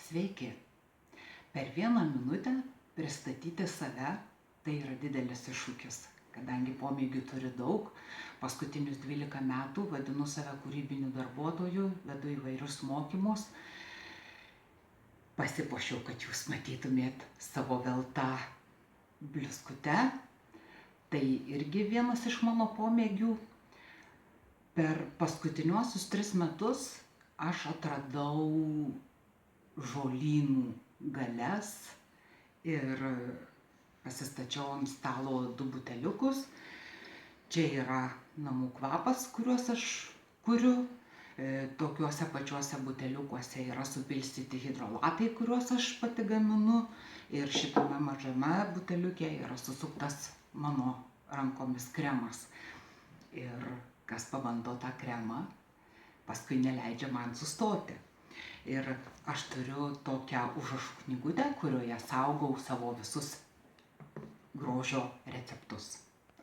Sveiki. Per 1 minutę pristatyti save tai yra didelis iššūkis, kadangi pomėgių turiu daug. Paskutinius 12 metų vadinu save kūrybiniu darbuotoju, vedu įvairius mokymus. Pasipuošiau, kad jūs matytumėt savo veltą bliuskute. Tai irgi vienas iš mano pomėgių. Per paskutiniuosius 3 metus aš atradau žolynų galias ir pasistačiau ant stalo 2 buteliukus. Čia yra namų kvapas, kuriuos aš kuriu. Tokiuose pačiuose buteliukuose yra supilstyti hidrolatai, kuriuos aš pati gaminu. Ir šitame mažame buteliuke yra susuktas mano rankomis kremas. Ir kas pabando tą kremą, paskui neleidžia man sustoti. Ir aš turiu tokią užrašų knygutę, kurioje saugau savo visus grožio receptus.